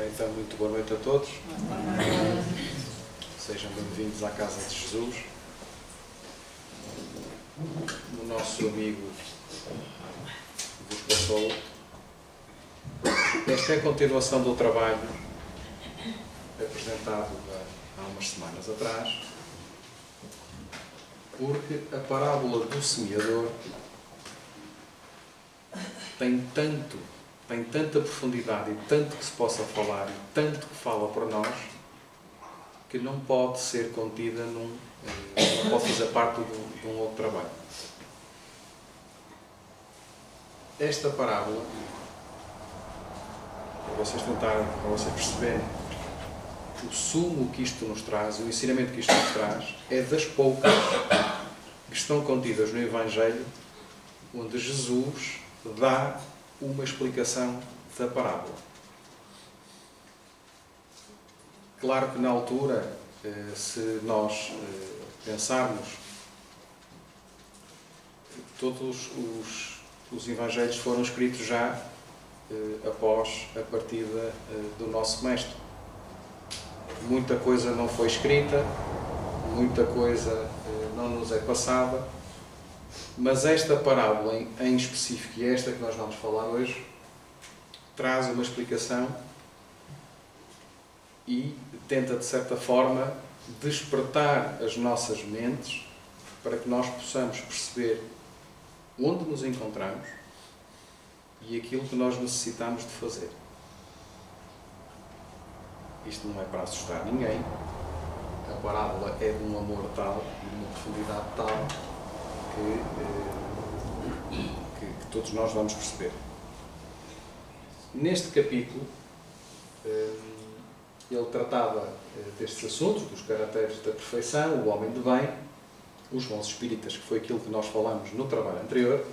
Ora, então, muito boa noite a todos. Sejam bem-vindos à Casa de Jesus. O nosso amigo vos passou. Esta é a continuação do trabalho apresentado há umas semanas atrás, porque a parábola do semeador tem tanta profundidade e tanto que se possa falar e tanto que fala para nós, que não pode ser contida não pode fazer parte de um outro trabalho. Esta parábola, para vocês perceberem o sumo que isto nos traz, o ensinamento que isto nos traz, é das poucas que estão contidas no Evangelho, onde Jesus dá uma explicação da parábola. Claro que na altura, se nós pensarmos, todos os Evangelhos foram escritos já após a partida do nosso Mestre. Muita coisa não foi escrita, muita coisa não nos é passada, mas esta parábola em específico, e esta que nós vamos falar hoje, traz uma explicação e tenta, de certa forma, despertar as nossas mentes para que nós possamos perceber onde nos encontramos e aquilo que nós necessitamos de fazer. Isto não é para assustar ninguém. A parábola é de um amor tal e de uma profundidade tal que todos nós vamos perceber. Neste capítulo, ele tratava destes assuntos, dos caracteres da perfeição, o homem de bem, os bons espíritas, que foi aquilo que nós falamos no trabalho anterior.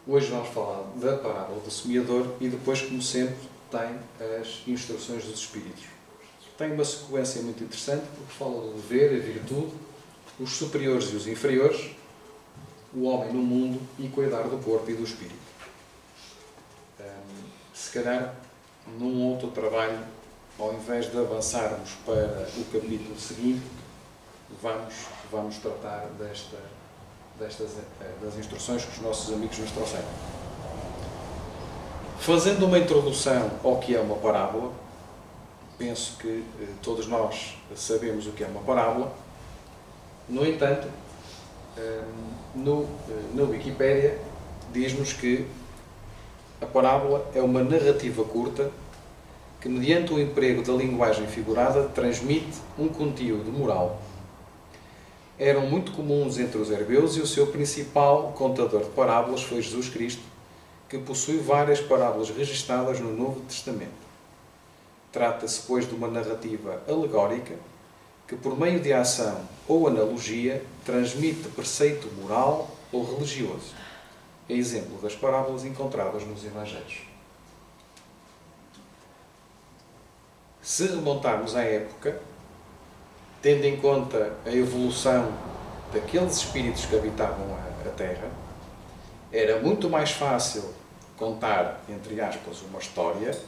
Hoje vamos falar da parábola do semeador e depois, como sempre, tem as instruções dos espíritos. Tem uma sequência muito interessante, porque fala do dever, a virtude, os superiores e os inferiores, o homem no mundo e cuidar do corpo e do espírito. Se calhar, num outro trabalho, ao invés de avançarmos para o capítulo seguinte, vamos tratar das instruções que os nossos amigos nos trouxeram. Fazendo uma introdução ao que é uma parábola, penso que todos nós sabemos o que é uma parábola. No entanto, na Wikipédia diz-nos que a parábola é uma narrativa curta que, mediante o emprego da linguagem figurada, transmite um conteúdo moral. Eram muito comuns entre os hebreus e o seu principal contador de parábolas foi Jesus Cristo, que possui várias parábolas registadas no Novo Testamento. Trata-se, pois, de uma narrativa alegórica que, por meio de ação ou analogia, transmite preceito moral ou religioso. É exemplo das parábolas encontradas nos Evangelhos. Se remontarmos à época, tendo em conta a evolução daqueles espíritos que habitavam a Terra, era muito mais fácil contar, entre aspas, uma história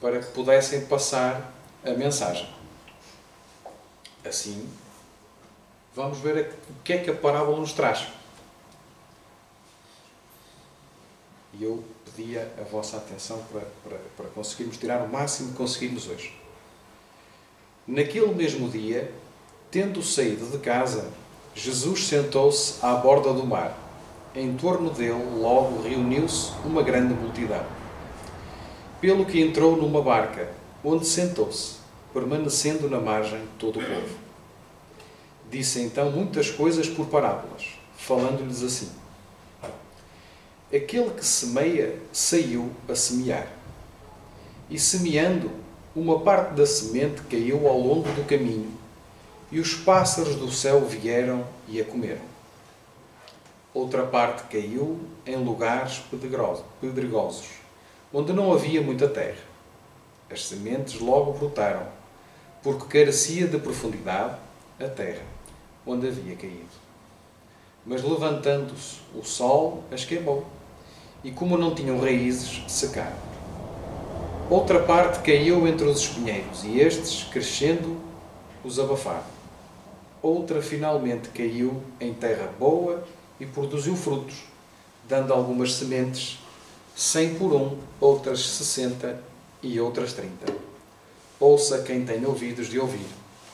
para que pudessem passar a mensagem. Assim, vamos ver o que é que a parábola nos traz. E eu pedia a vossa atenção para conseguirmos tirar o máximo que conseguirmos hoje. Naquele mesmo dia, tendo saído de casa, Jesus sentou-se à borda do mar. Em torno dele, logo, reuniu-se uma grande multidão. Pelo que entrou numa barca, onde sentou-se, permanecendo na margem todo o povo. Disse então muitas coisas por parábolas, falando-lhes assim: aquele que semeia saiu a semear. E semeando, uma parte da semente caiu ao longo do caminho, e os pássaros do céu vieram e a comeram. Outra parte caiu em lugares pedregosos, onde não havia muita terra. As sementes logo brotaram, porque carecia de profundidade a terra, onde havia caído. Mas levantando-se o sol, as queimou, e como não tinham raízes, secaram. Outra parte caiu entre os espinheiros, e estes, crescendo, os abafaram. Outra, finalmente, caiu em terra boa e produziu frutos, dando algumas sementes, 100 por um, outras 60 e outras 30. Ouça quem tem ouvidos de ouvir.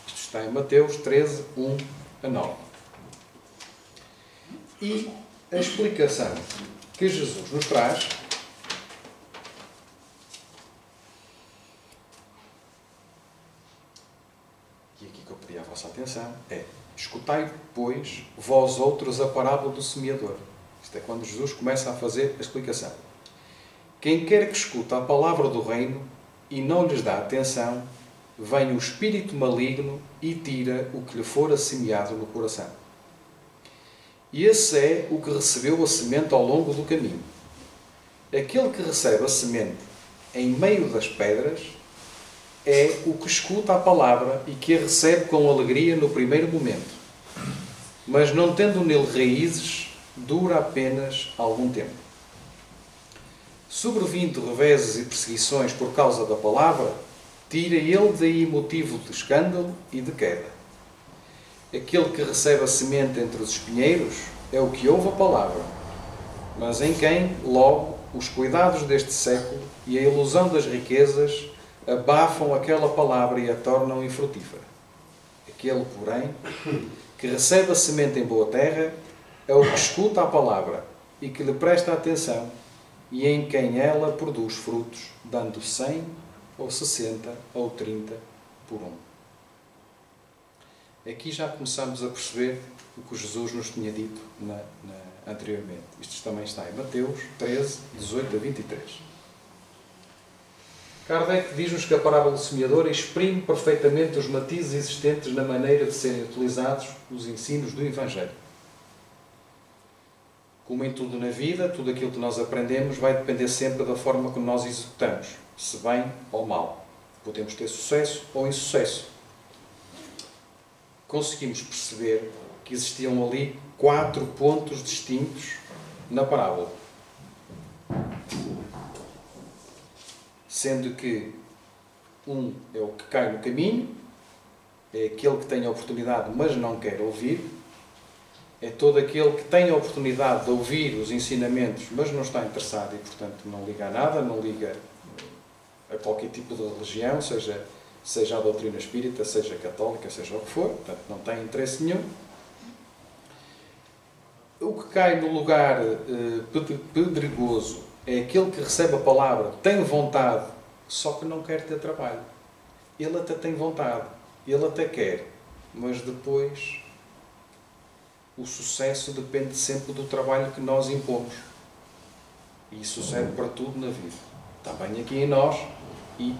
Isto está em Mateus 13, 1 a 9. E a explicação que Jesus nos traz e aqui que eu pedi a vossa atenção é: escutai, pois, vós outros a parábola do semeador. Isto é quando Jesus começa a fazer a explicação. Quem quer que escuta a palavra do reino e não lhes dá atenção, vem o espírito maligno e tira o que lhe fora semeado no coração. E esse é o que recebeu a semente ao longo do caminho. Aquele que recebe a semente em meio das pedras é o que escuta a palavra e que a recebe com alegria no primeiro momento. Mas não tendo nele raízes, dura apenas algum tempo. Sobrevindo reveses e perseguições por causa da palavra, tira ele daí motivo de escândalo e de queda. Aquele que recebe a semente entre os espinheiros é o que ouve a palavra, mas em quem, logo, os cuidados deste século e a ilusão das riquezas abafam aquela palavra e a tornam infrutífera. Aquele, porém, que recebe a semente em boa terra é o que escuta a palavra e que lhe presta atenção e em quem ela produz frutos, dando 100 ou 60 ou 30 por um. Aqui já começamos a perceber o que Jesus nos tinha dito anteriormente. Isto também está em Mateus 13, 18 a 23. Kardec diz-nos que a parábola do semeador exprime perfeitamente os matizes existentes na maneira de serem utilizados os ensinos do Evangelho. Como em tudo na vida, tudo aquilo que nós aprendemos vai depender sempre da forma como nós executamos, se bem ou mal. Podemos ter sucesso ou insucesso. Conseguimos perceber que existiam ali 4 pontos distintos na parábola. Sendo que um é o que cai no caminho, é aquele que tem a oportunidade, mas não quer ouvir. É todo aquele que tem a oportunidade de ouvir os ensinamentos, mas não está interessado e, portanto, não liga a nada, não liga a qualquer tipo de religião, seja a doutrina espírita, seja católica, seja o que for, portanto, não tem interesse nenhum. O que cai no lugar pedregoso é aquele que recebe a palavra, tem vontade, só que não quer ter trabalho. Ele até tem vontade, ele até quer, mas depois o sucesso depende sempre do trabalho que nós impomos. E isso serve para tudo na vida. Também aqui em nós, e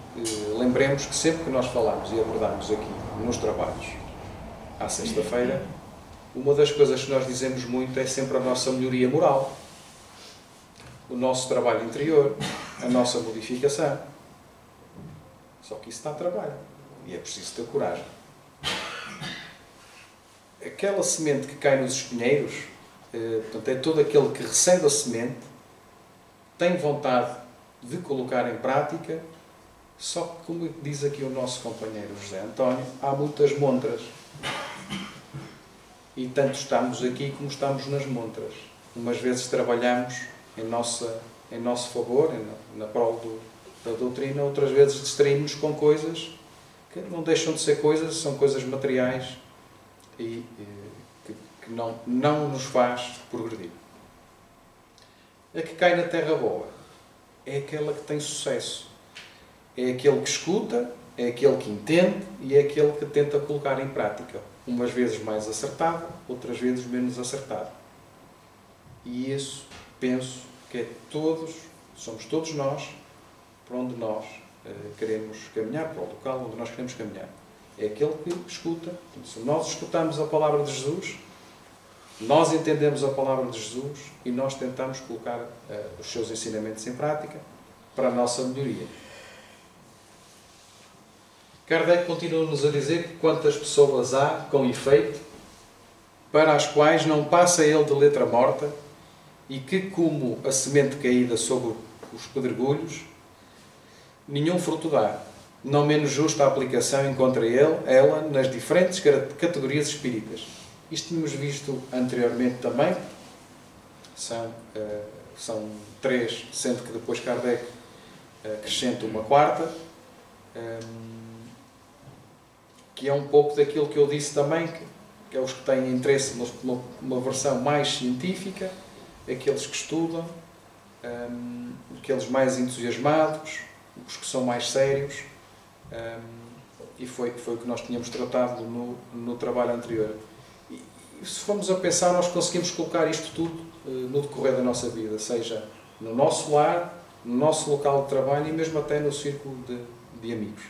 lembremos que sempre que nós falamos e abordamos aqui nos trabalhos, à sexta-feira, uma das coisas que nós dizemos muito é sempre a nossa melhoria moral, o nosso trabalho interior, a nossa modificação. Só que isso dá trabalho e é preciso ter coragem. Aquela semente que cai nos espinheiros, portanto, é todo aquele que recebe a semente, tem vontade de colocar em prática, só que, como diz aqui o nosso companheiro José António, há muitas montras. E tanto estamos aqui como estamos nas montras. Umas vezes trabalhamos em nosso favor, na prol da doutrina, outras vezes distraímos com coisas que não deixam de ser coisas, são coisas materiais e que não nos faz progredir. A que cai na terra boa é aquela que tem sucesso. É aquele que escuta, é aquele que entende e é aquele que tenta colocar em prática. Umas vezes mais acertado, outras vezes menos acertado. E isso, penso, que somos todos nós, para onde nós queremos caminhar, para o local onde nós queremos caminhar. É aquele que escuta. Se nós escutamos a palavra de Jesus, nós entendemos a palavra de Jesus e nós tentamos colocar os seus ensinamentos em prática para a nossa melhoria. Kardec continua-nos a dizer que quantas pessoas há, com efeito, para as quais não passa ele de letra morta e que, como a semente caída sobre os pedregulhos, nenhum fruto dá. Não menos justa a aplicação encontra ela nas diferentes categorias espíritas. Isto tínhamos visto anteriormente também. São 3, sendo que depois Kardec acrescenta uma quarta, que é um pouco daquilo que eu disse também, que é os que têm interesse numa versão mais científica, aqueles que estudam, aqueles mais entusiasmados, os que são mais sérios, e foi o que nós tínhamos tratado no trabalho anterior. E se formos a pensar, nós conseguimos colocar isto tudo no decorrer da nossa vida, seja no nosso lar, no nosso local de trabalho e mesmo até no círculo de amigos.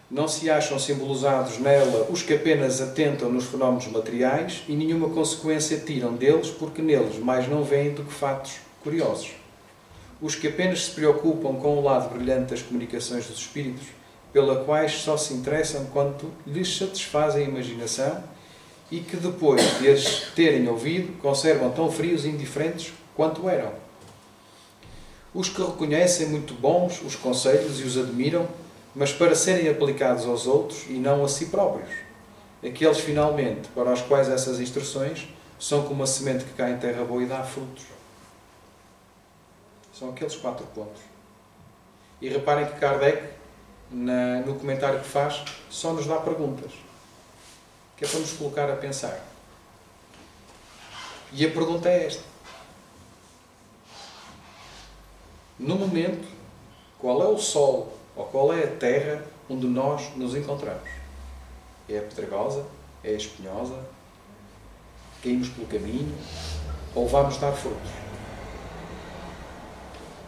Não se acham simbolizados nela os que apenas atentam nos fenómenos materiais e nenhuma consequência tiram deles, porque neles mais não veem do que fatos curiosos. Os que apenas se preocupam com o lado brilhante das comunicações dos espíritos, pela quais só se interessam quanto lhes satisfazem a imaginação e que depois de as terem ouvido conservam tão frios e indiferentes quanto eram. Os que reconhecem muito bons os conselhos e os admiram, mas para serem aplicados aos outros e não a si próprios. Aqueles, finalmente, para os quais essas instruções são como a semente que cai em terra boa e dá frutos. São aqueles 4 pontos. E reparem que Kardec, no comentário que faz, só nos dá perguntas. Que é para nos colocar a pensar. E a pergunta é esta. No momento, qual é o sol ou qual é a terra onde nós nos encontramos? É a pedregosa? É a espinhosa? Caímos pelo caminho? Ou vamos dar frutos?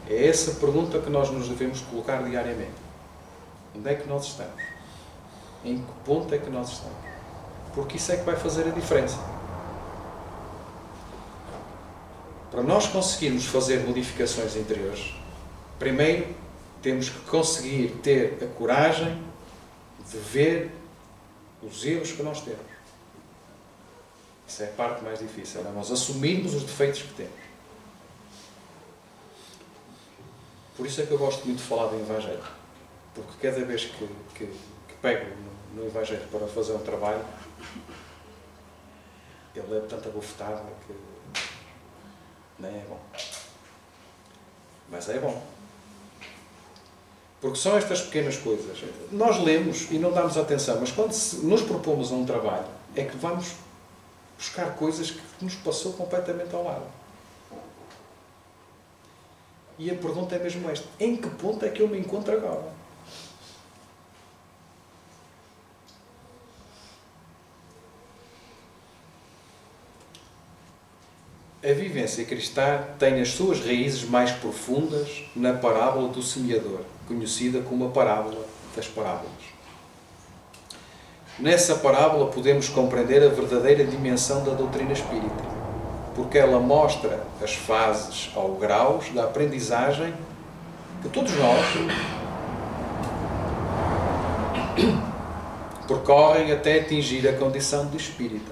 É essa pergunta que nós nos devemos colocar diariamente. Onde é que nós estamos? Em que ponto é que nós estamos? Porque isso é que vai fazer a diferença. Para nós conseguirmos fazer modificações interiores, primeiro temos que conseguir ter a coragem de ver os erros que nós temos. Isso é a parte mais difícil, é nós assumirmos os defeitos que temos. Por isso é que eu gosto muito de falar do Evangelho. Porque cada vez que pego no Evangelho para fazer um trabalho, ele é tanta bofetada que nem é bom. Mas é bom. Porque são estas pequenas coisas. Nós lemos e não damos atenção, mas quando nos propomos a um trabalho, é que vamos buscar coisas que nos passou completamente ao lado. E a pergunta é mesmo esta. Em que ponto é que eu me encontro agora? A vivência cristã tem as suas raízes mais profundas na parábola do semeador, conhecida como a parábola das parábolas. Nessa parábola podemos compreender a verdadeira dimensão da doutrina espírita, porque ela mostra as fases ou graus da aprendizagem que todos nós percorrem até atingir a condição de espírita.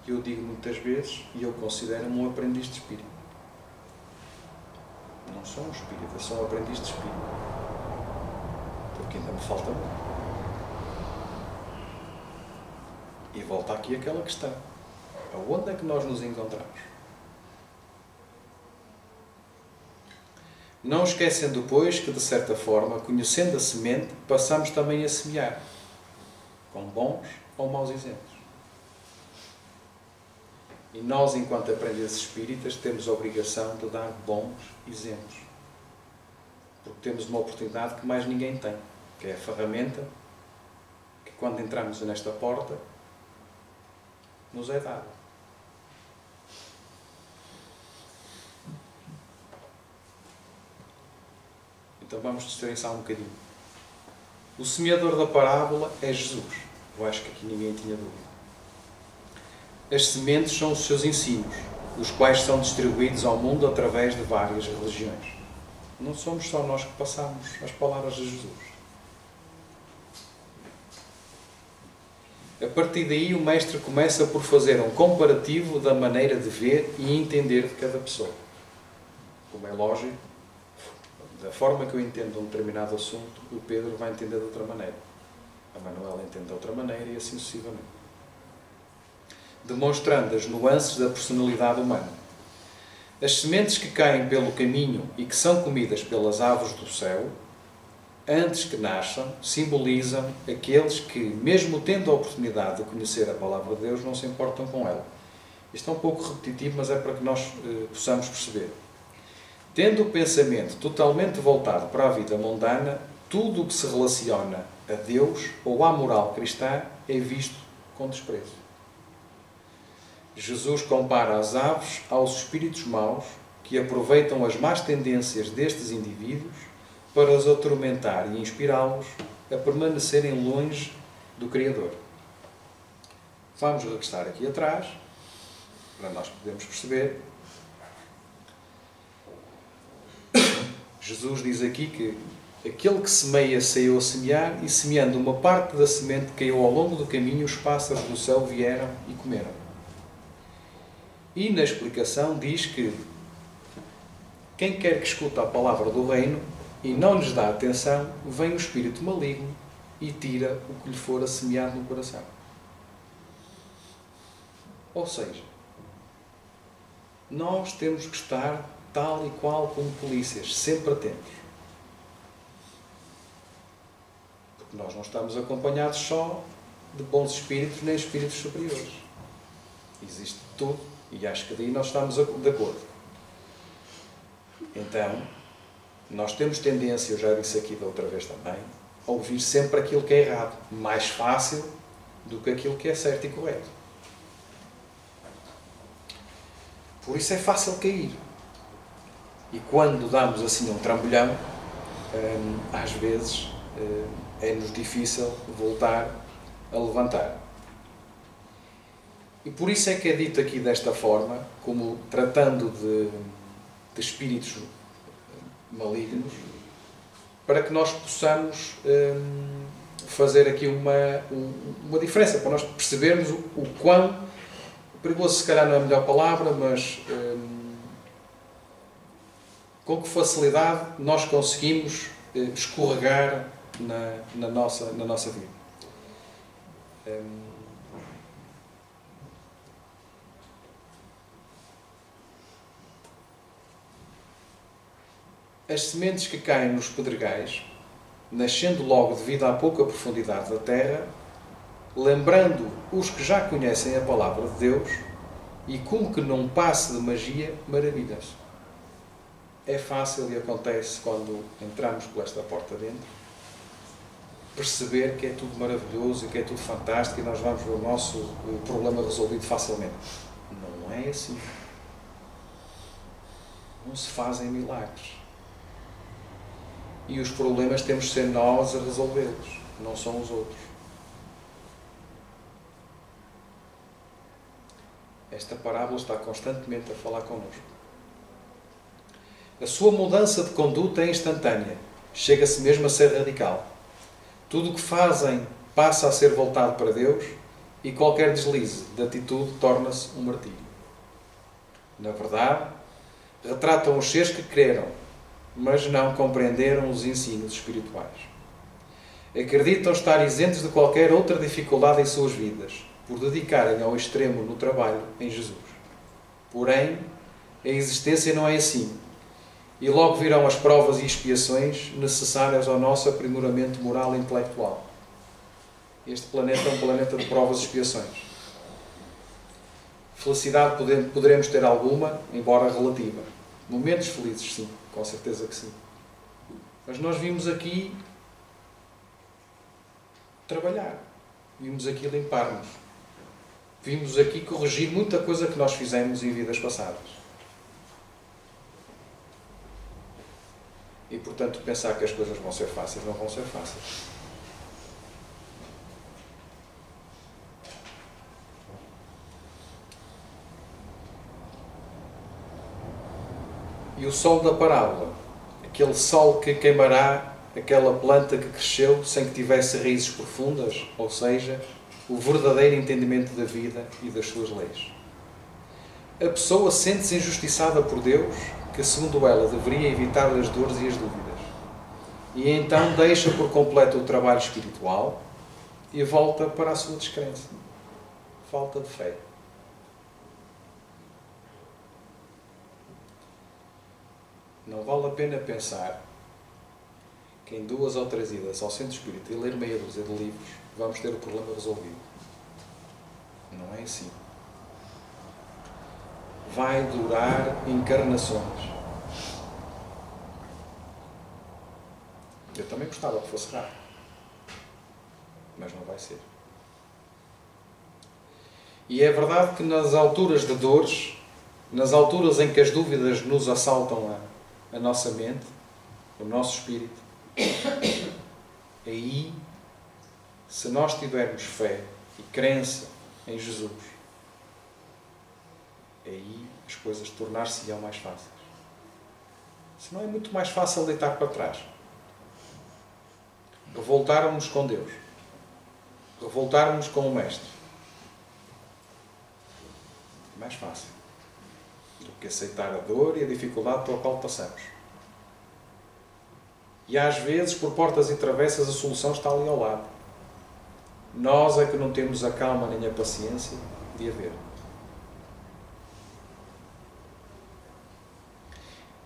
Eu digo muitas vezes, e eu considero-me um aprendiz de espírito. Não sou um espírita, sou um aprendiz de espírito. Porque ainda me falta muito. E volta aqui aquela questão. Aonde é que nós nos encontramos? Não esquecendo, pois, que, de certa forma, conhecendo a semente, passamos também a semear, com bons ou maus exemplos. E nós, enquanto aprendizes espíritas, temos a obrigação de dar bons exemplos. Porque temos uma oportunidade que mais ninguém tem, que é a ferramenta que, quando entramos nesta porta, nos é dada. Então vamos distanciar um bocadinho. O semeador da parábola é Jesus. Eu acho que aqui ninguém tinha dúvida. As sementes são os seus ensinos, os quais são distribuídos ao mundo através de várias religiões. Não somos só nós que passamos as palavras de Jesus. A partir daí, o mestre começa por fazer um comparativo da maneira de ver e entender de cada pessoa. como é lógico, da forma que eu entendo um determinado assunto, o Pedro vai entender de outra maneira. A Manuela entende de outra maneira e assim sucessivamente. Demonstrando as nuances da personalidade humana. As sementes que caem pelo caminho e que são comidas pelas aves do céu, antes que nasçam, simbolizam aqueles que, mesmo tendo a oportunidade de conhecer a Palavra de Deus, não se importam com ela. Isto é um pouco repetitivo, mas é para que nós possamos perceber. Tendo o pensamento totalmente voltado para a vida mundana, tudo o que se relaciona a Deus ou à moral cristã é visto com desprezo. Jesus compara as aves aos espíritos maus que aproveitam as más tendências destes indivíduos para os atormentar e inspirá-los a permanecerem longe do Criador. Vamos regressar aqui atrás, para nós podermos perceber. Jesus diz aqui que aquele que semeia saiu a semear, e semeando uma parte da semente caiu ao longo do caminho, os pássaros do céu vieram e comeram. E na explicação diz que quem quer que escuta a palavra do reino e não lhes dá atenção, vem o espírito maligno e tira o que lhe for semeado no coração. Ou seja, nós temos que estar tal e qual como polícias, sempre atentos. Porque nós não estamos acompanhados só de bons espíritos nem espíritos superiores. Existe tudo, e acho que daí nós estamos de acordo. Então, nós temos tendência, eu já disse aqui da outra vez também, a ouvir sempre aquilo que é errado. Mais fácil do que aquilo que é certo e correto. Por isso é fácil cair. E quando damos assim um trambolhão, às vezes é-nos difícil voltar a levantar. E por isso é que é dito aqui desta forma, como tratando de espíritos malignos, para que nós possamos fazer aqui uma diferença, para nós percebermos o quão perigoso, se calhar não é a melhor palavra, mas com que facilidade nós conseguimos escorregar na nossa vida. As sementes que caem nos pedregais, nascendo logo devido à pouca profundidade da terra, lembrando os que já conhecem a palavra de Deus, e como que num passe de magia, maravilham-se. É fácil e acontece quando entramos por esta porta dentro, perceber que é tudo maravilhoso e que é tudo fantástico e nós vamos ver o nosso problema resolvido facilmente. Não é assim. Não se fazem milagres. E os problemas temos de ser nós a resolvê-los, não são os outros. Esta parábola está constantemente a falar connosco. A sua mudança de conduta é instantânea, chega-se mesmo a ser radical. Tudo o que fazem passa a ser voltado para Deus e qualquer deslize de atitude torna-se um martírio. Na verdade, retratam os seres que creram, mas não compreenderam os ensinos espirituais. Acreditam estar isentos de qualquer outra dificuldade em suas vidas, por dedicarem ao extremo no trabalho em Jesus. Porém, a existência não é assim, e logo virão as provas e expiações necessárias ao nosso aprimoramento moral e intelectual. Este planeta é um planeta de provas e expiações. Felicidade poderemos ter alguma, embora relativa. Momentos felizes, sim, com certeza que sim. Mas nós vimos aqui trabalhar. Vimos aqui limpar-nos. Vimos aqui corrigir muita coisa que nós fizemos em vidas passadas. E, portanto, pensar que as coisas vão ser fáceis, não vão ser fáceis. E o sol da parábola, aquele sol que queimará aquela planta que cresceu sem que tivesse raízes profundas, ou seja, o verdadeiro entendimento da vida e das suas leis. A pessoa sente-se injustiçada por Deus, que, segundo ela, deveria evitar as dores e as dúvidas. E então deixa por completo o trabalho espiritual e volta para a sua descrença. Falta de fé. Não vale a pena pensar que em 2 ou 3 idas ao centro espírita e ler meia dúzia de livros vamos ter o problema resolvido. Não é assim. Vai durar encarnações. Eu também gostava que fosse rápido. Mas não vai ser. E é verdade que nas alturas de dores, nas alturas em que as dúvidas nos assaltam a nossa mente, o nosso espírito, aí, se nós tivermos fé e crença em Jesus, aí as coisas tornar-se-ão mais fáceis. Senão é muito mais fácil deitar para trás. Revoltarmos com Deus. Revoltarmos com o Mestre. É mais fácil do que aceitar a dor e a dificuldade pela qual passamos. E às vezes, por portas e travessas, a solução está ali ao lado. Nós é que não temos a calma nem a paciência de a ver.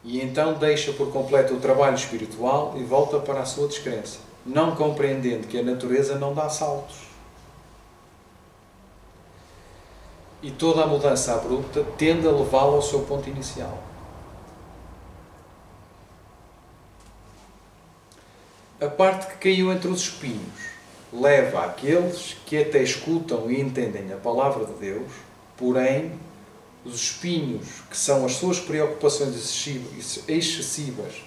E então deixa por completo o trabalho espiritual e volta para a sua descrença, não compreendendo que a natureza não dá saltos. E toda a mudança abrupta tende a levá-lo ao seu ponto inicial. A parte que caiu entre os espinhos leva àqueles que até escutam e entendem a palavra de Deus, porém, os espinhos, que são as suas preocupações excessivas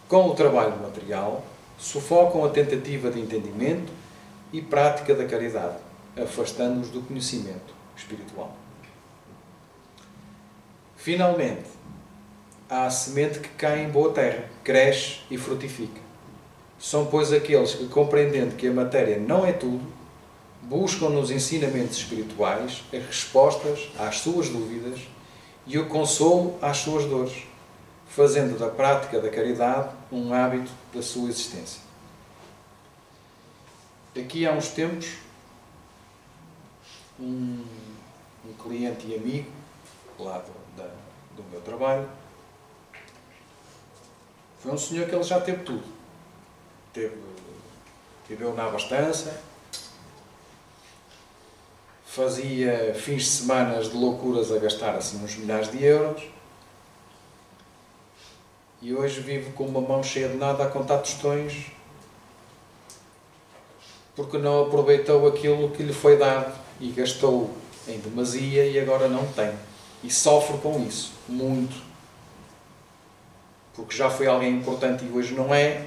com o trabalho material, sufocam a tentativa de entendimento e prática da caridade, afastando-os do conhecimento espiritual. Finalmente, há a semente que cai em boa terra, cresce e frutifica. São, pois, aqueles que, compreendendo que a matéria não é tudo, buscam nos ensinamentos espirituais as respostas às suas dúvidas e o consolo às suas dores, fazendo da prática da caridade um hábito da sua existência. Aqui há uns tempos, um cliente e amigo lá do meu trabalho, foi um senhor que ele já teve tudo. Viveu na abastança, fazia fins de semana de loucuras a gastar assim uns milhares de euros e hoje vive com uma mão cheia de nada a contar tostões porque não aproveitou aquilo que lhe foi dado e gastou em demasia e agora não tem. E sofre com isso, muito. Porque já foi alguém importante e hoje não é.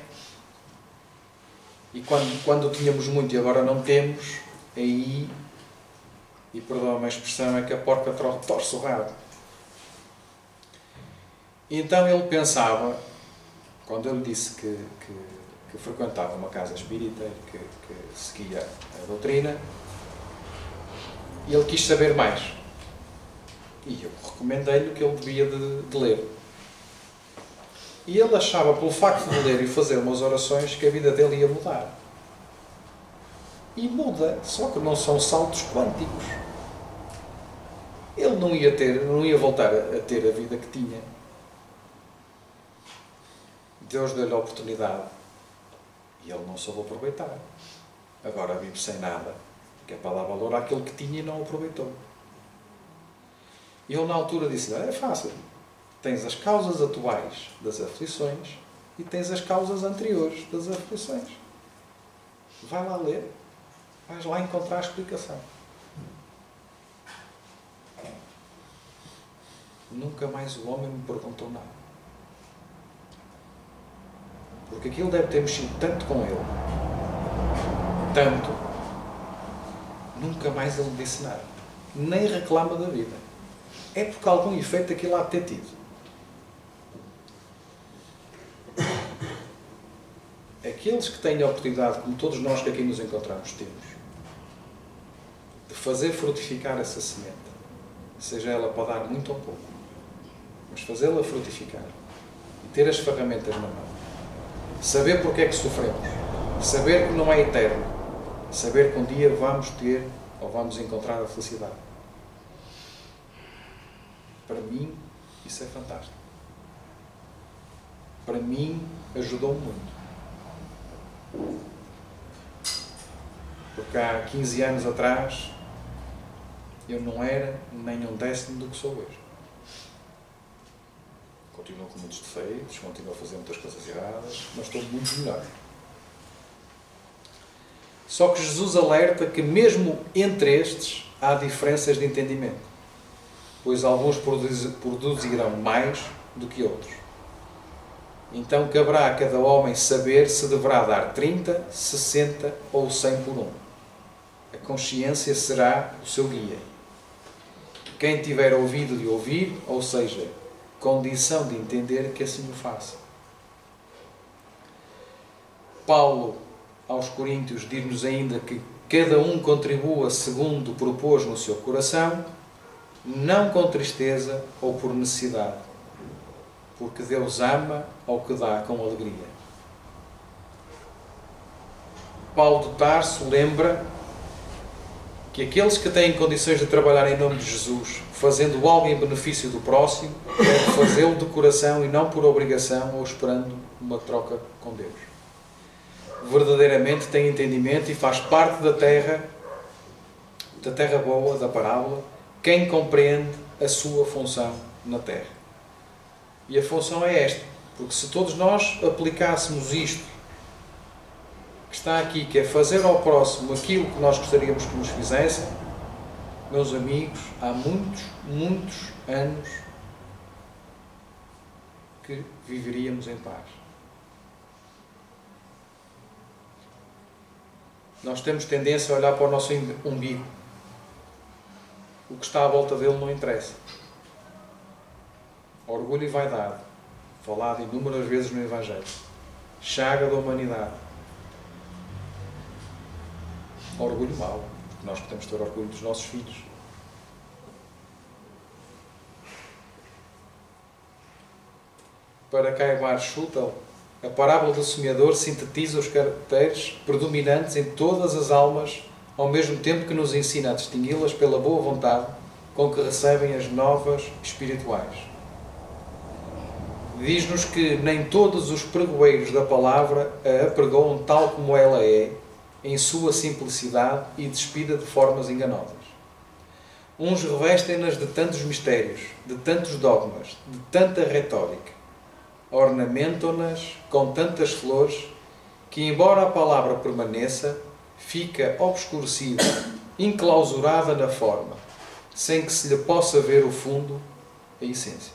E quando tínhamos muito e agora não temos, aí, e perdoa-me a expressão, é que a porca torce o rabo. Então ele pensava, quando eu lhe disse que frequentava uma casa espírita, que seguia a doutrina, ele quis saber mais. E eu recomendei-lhe que ele devia de ler. E ele achava, pelo facto de ler e fazer umas orações, que a vida dele ia mudar. E muda, só que não são saltos quânticos. Ele não ia voltar a ter a vida que tinha. Deus deu-lhe a oportunidade e ele não soube aproveitar. Agora vive sem nada, que é para dar valor àquilo que tinha e não aproveitou. E ele na altura disse, não, é fácil. Tens as causas atuais das aflições e tens as causas anteriores das aflições. Vai lá ler. Vais lá encontrar a explicação. Nunca mais o homem me perguntou nada. Porque aquilo deve ter mexido tanto com ele. Tanto. Nunca mais ele disse nada. Nem reclama da vida. É porque algum efeito aquilo há de ter tido. Aqueles que têm a oportunidade, como todos nós que aqui nos encontramos temos, de fazer frutificar essa semente, seja ela para dar muito ou pouco, mas fazê-la frutificar, e ter as ferramentas na mão. Saber porque é que sofremos. Saber que não é eterno. Saber que um dia vamos ter ou vamos encontrar a felicidade. Para mim, isso é fantástico. Para mim, ajudou-me muito. Porque há 15 anos atrás, eu não era nem um décimo do que sou hoje. Continuo com muitos defeitos, continuo a fazer muitas coisas erradas, mas estou muito melhor. Só que Jesus alerta que mesmo entre estes há diferenças de entendimento, pois alguns produzirão mais do que outros. Então caberá a cada homem saber se deverá dar 30, 60 ou 100 por um. A consciência será o seu guia. Quem tiver ouvido de ouvir, ou seja, condição de entender, que assim o faça. Paulo, aos Coríntios, diz-nos ainda que cada um contribua segundo propôs no seu coração, não com tristeza ou por necessidade, porque Deus ama ao que dá com alegria. Paulo de Tarso lembra que aqueles que têm condições de trabalhar em nome de Jesus, fazendo algo em benefício do próximo, devem fazê-lo de coração e não por obrigação ou esperando uma troca com Deus. Verdadeiramente tem entendimento e faz parte da terra boa, da parábola, quem compreende a sua função na terra. E a função é esta, porque se todos nós aplicássemos isto que está aqui, que é fazer ao próximo aquilo que nós gostaríamos que nos fizessem, meus amigos, há muitos, muitos anos que viveríamos em paz. Nós temos tendência a olhar para o nosso umbigo. O que está à volta dele não interessa. Orgulho e vaidade, falado inúmeras vezes no Evangelho. Chaga da humanidade. Orgulho mau, porque nós podemos ter orgulho dos nossos filhos. Para Caibar Schutel, a parábola do semeador sintetiza os caracteres predominantes em todas as almas, ao mesmo tempo que nos ensina a distingui-las pela boa vontade com que recebem as novas espirituais. Diz-nos que nem todos os pregoeiros da palavra a apregoam tal como ela é, em sua simplicidade e despida de formas enganosas. Uns revestem-nas de tantos mistérios, de tantos dogmas, de tanta retórica. Ornamentam-nas com tantas flores que, embora a palavra permaneça, fica obscurecida, enclausurada na forma, sem que se lhe possa ver o fundo, a essência.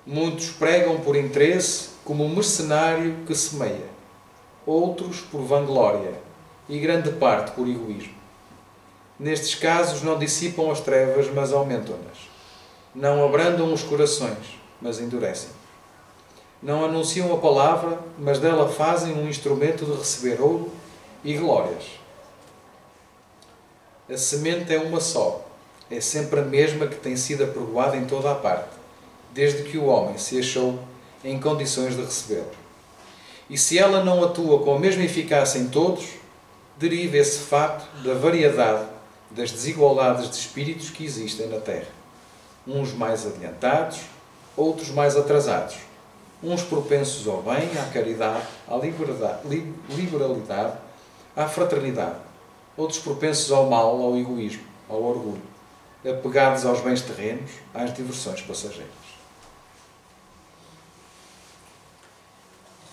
Muitos pregam por interesse como um mercenário que semeia, outros por vanglória e grande parte por egoísmo. Nestes casos não dissipam as trevas, mas aumentam-nas. Não abrandam os corações, mas endurecem. Não anunciam a palavra, mas dela fazem um instrumento de receber ouro e glórias. A semente é uma só. É sempre a mesma que tem sido apregoada em toda a parte, desde que o homem se achou em condições de recebê-la. E se ela não atua com a mesma eficácia em todos, deriva esse facto da variedade das desigualdades de espíritos que existem na Terra. Uns mais adiantados, outros mais atrasados. Uns propensos ao bem, à caridade, à liberalidade, à fraternidade. Outros propensos ao mal, ao egoísmo, ao orgulho. Apegados aos bens terrenos, às diversões passageiras.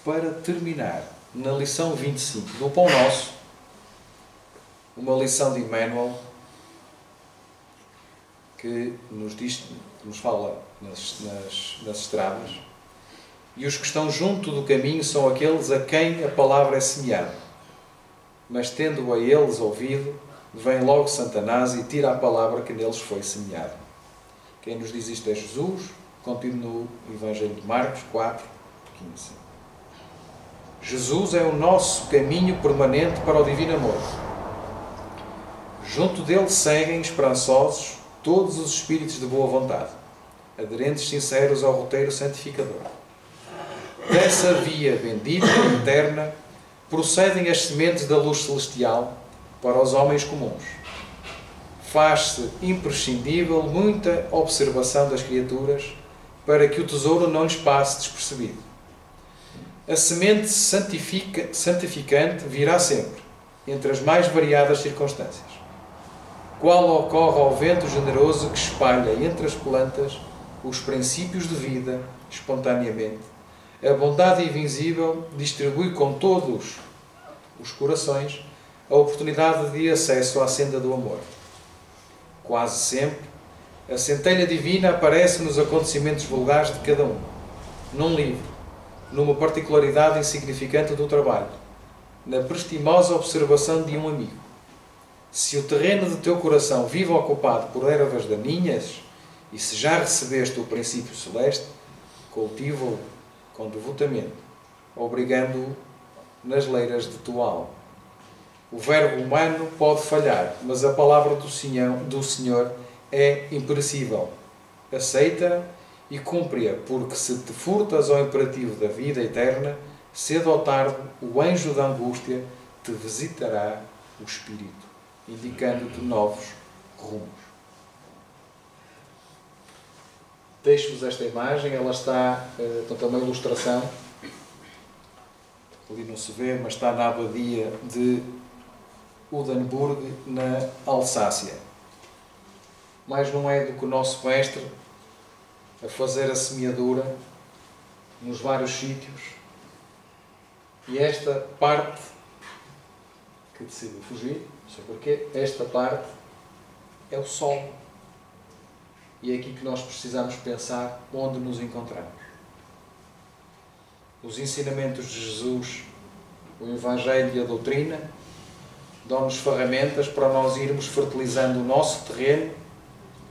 Para terminar, na lição 25 do Pão Nosso, uma lição de Emmanuel que nos fala nas estradas, e os que estão junto do caminho são aqueles a quem a palavra é semeada. Mas tendo a eles ouvido, vem logo Satanás e tira a palavra que neles foi semeada. Quem nos diz isto é Jesus, continua no Evangelho de Marcos 4, 15. Jesus é o nosso caminho permanente para o divino amor. Junto dele seguem, esperançosos, todos os espíritos de boa vontade, aderentes sinceros ao roteiro santificador. Dessa via bendita e eterna procedem as sementes da luz celestial para os homens comuns. Faz-se imprescindível muita observação das criaturas para que o tesouro não lhes passe despercebido. A semente santificante virá sempre, entre as mais variadas circunstâncias. Qual ocorre ao vento generoso que espalha entre as plantas os princípios de vida espontaneamente, a bondade invisível distribui com todos os corações a oportunidade de acesso à senda do amor. Quase sempre, a centelha divina aparece nos acontecimentos vulgares de cada um, num livro, numa particularidade insignificante do trabalho, na prestimosa observação de um amigo. Se o terreno do teu coração vive ocupado por ervas daninhas, e se já recebeste o princípio celeste, cultiva-o com devotamento, obrigando-o nas leiras de tua alma. O verbo humano pode falhar, mas a palavra do Senhor é imperecível. Aceita-a e cumpre-a, porque se te furtas ao imperativo da vida eterna, cedo ou tarde o anjo da angústia te visitará o espírito, indicando-te novos rumos. Deixo-vos esta imagem, ela está, portanto, é uma ilustração, ali não se vê, mas está na abadia de Udenburg, na Alsácia. Mais não é do que o nosso mestre a fazer a semeadura nos vários sítios, e esta parte que decidiu fugir, não sei porquê, esta parte é o solo. E é aqui que nós precisamos pensar onde nos encontramos. Os ensinamentos de Jesus, o Evangelho e a doutrina, dão-nos ferramentas para nós irmos fertilizando o nosso terreno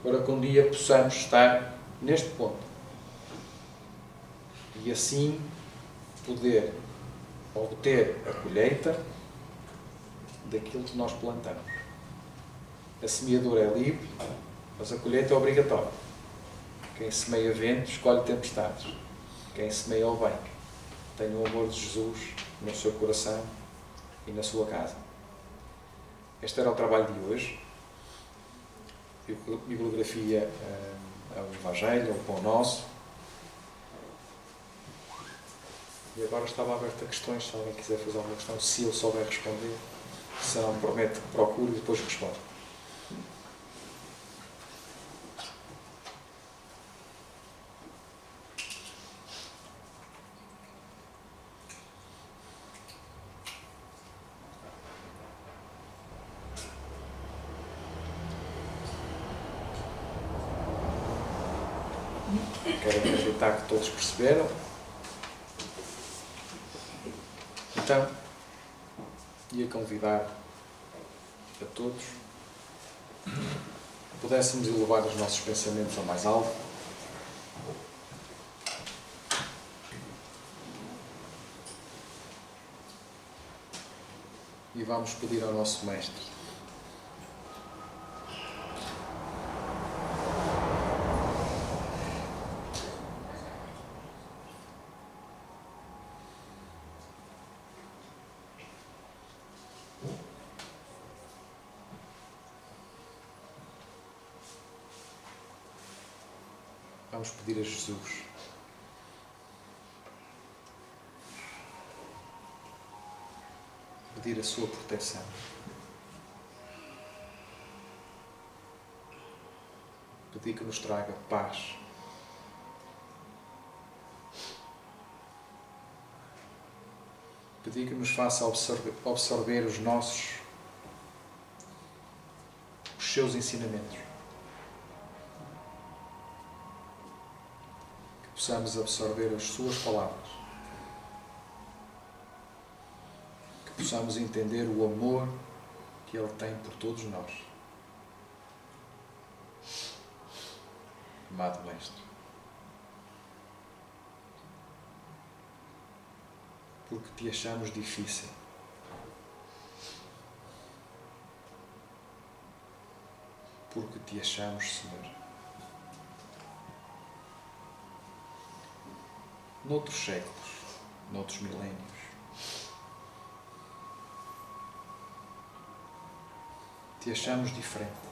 para que um dia possamos estar neste ponto. E assim poder obter a colheita daquilo que nós plantamos. A semeadura é livre, mas a colheita é obrigatória. Quem semeia vento, escolhe tempestades. Quem semeia o bem, tem o amor de Jesus no seu coração e na sua casa. Este era o trabalho de hoje. Bibliografia ao Evangelho, ao Pão Nosso. E agora estava aberto a questões, se alguém quiser fazer alguma questão, se eu souber responder. Se não, prometo que procuro e depois respondo. Quero acreditar que todos perceberam. Então, ia convidar a todos que pudéssemos elevar os nossos pensamentos ao mais alto. E vamos pedir ao nosso Mestre vamos pedir a Jesus pedir a sua proteção. Pedir que nos traga paz. Pedir que nos faça absorver os seus ensinamentos. Que possamos absorver as suas palavras. Que possamos entender o amor que Ele tem por todos nós. Amado Mestre, porque te achamos difícil, porque te achamos, Senhor. Noutros séculos, noutros milénios. Te achamos diferente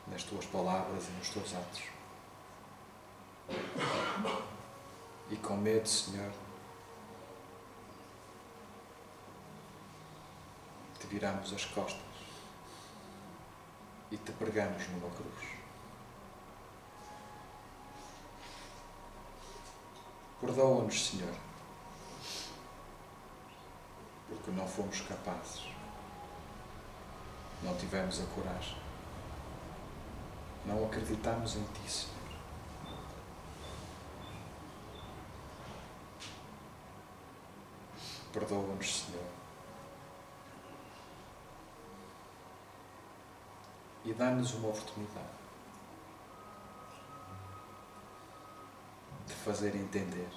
nas tuas palavras e nos teus atos. E com medo, Senhor, te viramos as costas e te pregamos numa cruz. Perdoa-nos, Senhor, porque não fomos capazes, não tivemos a coragem, não acreditamos em Ti, Senhor. Perdoa-nos, Senhor, e dá-nos uma oportunidade de fazer entender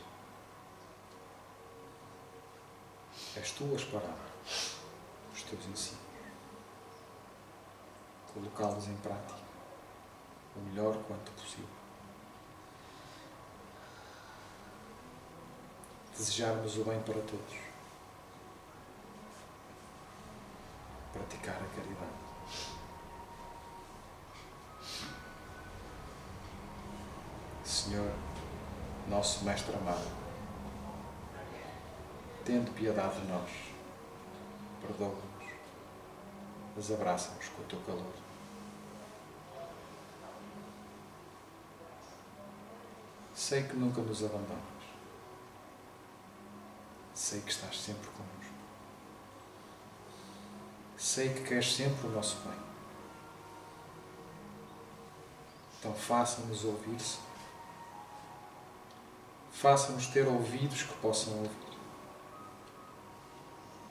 as Tuas palavras, os Teus ensinos, colocá-los em prática o melhor quanto possível. Desejarmos o bem para todos, praticar a caridade. Senhor, nosso Mestre amado, tendo piedade de nós, perdoa-nos, mas abraça-nos com o Teu calor. Sei que nunca nos abandonas, sei que estás sempre connosco, sei que queres sempre o nosso bem. Então faça-nos ouvir, Senhor. Faça-nos ter ouvidos que possam ouvir.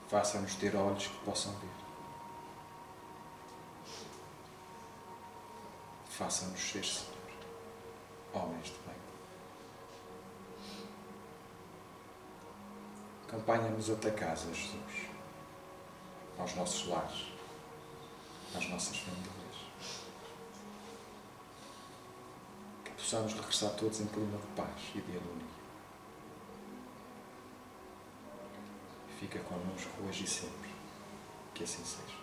Faça-nos ter olhos que possam ver. Faça-nos ser, Senhor, homens de bem. Acompanha-nos até casa, Jesus, aos nossos lares, às nossas famílias. Que possamos regressar todos em clima de paz e de harmonia. Fica connosco hoje e sempre. Que assim seja.